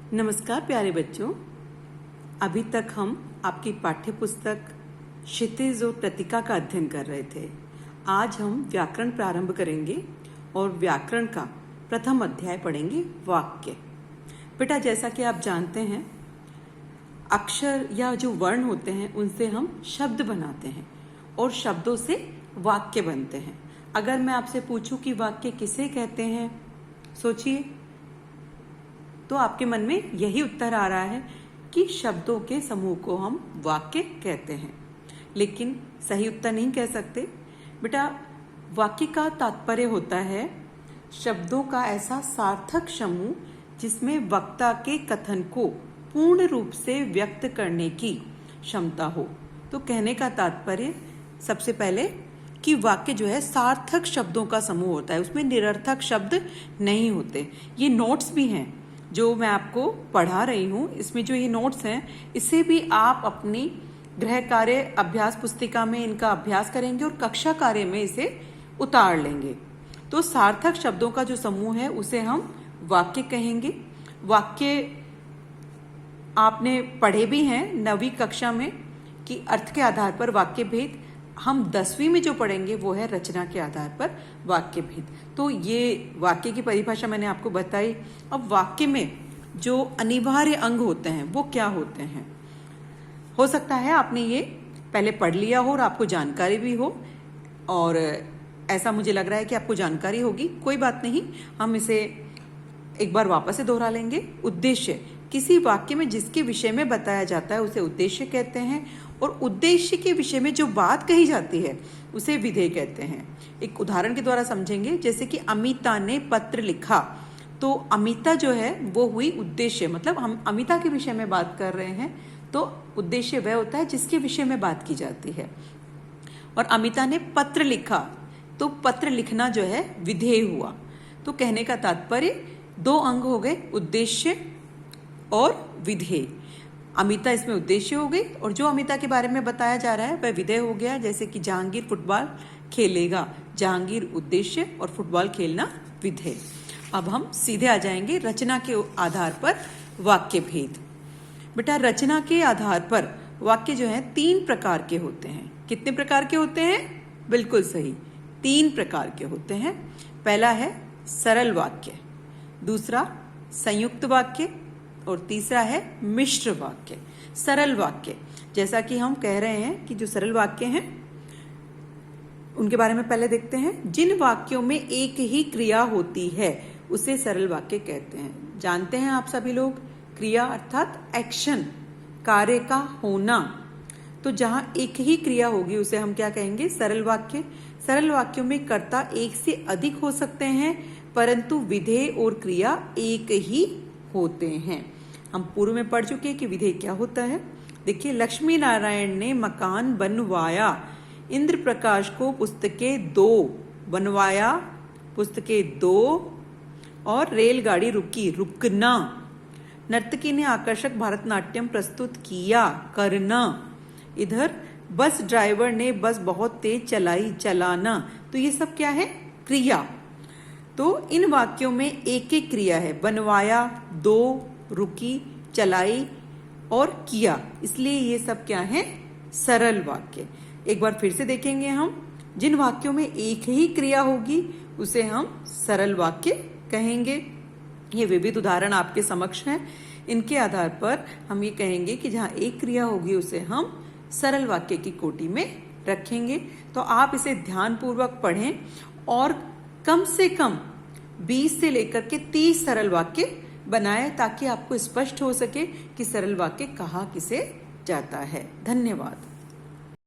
नमस्कार प्यारे बच्चों। अभी तक हम आपकी पाठ्य पुस्तक क्षितिज और प्रतीका का अध्ययन कर रहे थे। आज हम व्याकरण प्रारंभ करेंगे और व्याकरण का प्रथम अध्याय पढ़ेंगे, वाक्य। बेटा, जैसा कि आप जानते हैं, अक्षर या जो वर्ण होते हैं उनसे हम शब्द बनाते हैं और शब्दों से वाक्य बनते हैं। अगर मैं आपसे पूछूं कि वाक्य किसे कहते हैं, सोचिए, तो आपके मन में यही उत्तर आ रहा है कि शब्दों के समूह को हम वाक्य कहते हैं। लेकिन सही उत्तर नहीं कह सकते बेटा। वाक्य का तात्पर्य होता है शब्दों का ऐसा सार्थक समूह जिसमें वक्ता के कथन को पूर्ण रूप से व्यक्त करने की क्षमता हो। तो कहने का तात्पर्य सबसे पहले कि वाक्य जो है सार्थक शब्दों का समूह होता है, उसमें निरर्थक शब्द नहीं होते। ये नोट्स भी हैं जो मैं आपको पढ़ा रही हूँ। इसमें जो ये नोट्स हैं, इससे भी आप अपनी गृह कार्य अभ्यास पुस्तिका में इनका अभ्यास करेंगे और कक्षा कार्य में इसे उतार लेंगे। तो सार्थक शब्दों का जो समूह है उसे हम वाक्य कहेंगे। वाक्य आपने पढ़े भी हैं 9वीं कक्षा में कि अर्थ के आधार पर वाक्य भेद। हम 10वीं में जो पढ़ेंगे वो है रचना के आधार पर वाक्य भेद। तो ये वाक्य की परिभाषा मैंने आपको बताई। अब वाक्य में जो अनिवार्य अंग होते हैं वो क्या होते हैं? हो सकता है आपने ये पहले पढ़ लिया हो और आपको जानकारी भी हो, और ऐसा मुझे लग रहा है कि आपको जानकारी होगी। कोई बात नहीं, हम इसे एक बार वापस से दोहरा लेंगे। उद्देश्य, किसी वाक्य में जिसके विषय में बताया जाता है उसे उद्देश्य कहते हैं, और उद्देश्य के विषय में जो बात कही जाती है उसे विधेय कहते हैं। एक उदाहरण के द्वारा समझेंगे, जैसे कि अमिता ने पत्र लिखा। तो अमिता जो है वो हुई उद्देश्य, मतलब हम अमिता के विषय में बात कर रहे हैं, तो उद्देश्य वह होता है जिसके विषय में बात की जाती है। और अमिता ने पत्र लिखा, तो पत्र लिखना जो है विधेय हुआ। तो कहने का तात्पर्य 2 अंग हो गए, उद्देश्य और विधेय। अमिता इसमें उद्देश्य हो गई, और जो अमिता के बारे में बताया जा रहा है वह विधेय हो गया। जैसे कि जहांगीर फुटबॉल खेलेगा, जहांगीर उद्देश्य और फुटबॉल खेलना विधेय। अब हम सीधे आ जाएंगे रचना के आधार पर वाक्य भेद। बेटा, रचना के आधार पर वाक्य जो है 3 प्रकार के होते हैं। कितने प्रकार के होते हैं? बिल्कुल सही, 3 प्रकार के होते हैं। पहला है सरल वाक्य, दूसरा संयुक्त वाक्य, और तीसरा है मिश्र वाक्य। सरल वाक्य, जैसा कि हम कह रहे हैं कि जो सरल वाक्य हैं उनके बारे में पहले देखते हैं। जिन वाक्यों में एक ही क्रिया होती है उसे सरल वाक्य कहते हैं। जानते हैं आप सभी लोग, क्रिया अर्थात एक्शन, कार्य का होना। तो जहां एक ही क्रिया होगी उसे हम क्या कहेंगे? सरल वाक्य। सरल वाक्यों में कर्ता एक से अधिक हो सकते हैं, परंतु विधेय और क्रिया एक ही होते हैं। हम पूर्व में पढ़ चुके हैं कि विधेय क्या होता है। देखिए, लक्ष्मी नारायण ने मकान बनवाया, इंद्र प्रकाश को पुस्तकें 2 बनवाया, पुस्तकें 2, और रेलगाड़ी रुकी, रुकना। नर्तकी ने आकर्षक भरतनाट्यम प्रस्तुत किया, करना। इधर बस ड्राइवर ने बस बहुत तेज चलाई, चलाना। तो ये सब क्या है? क्रिया। तो इन वाक्यों में एक एक क्रिया है, बनवाया, 2, रुकी, चलाई और किया, इसलिए ये सब क्या है? सरल वाक्य। एक बार फिर से देखेंगे हम। जिन वाक्यों में एक ही क्रिया होगी उसे हम सरल वाक्य कहेंगे। ये विविध उदाहरण आपके समक्ष हैं। इनके आधार पर हम ये कहेंगे कि जहां एक क्रिया होगी उसे हम सरल वाक्य की कोटि में रखेंगे। तो आप इसे ध्यानपूर्वक पढ़ें और कम से कम 20 से लेकर के 30 सरल वाक्य बनाएं, ताकि आपको स्पष्ट हो सके कि सरल वाक्य कहाँ किसे जाता है। धन्यवाद।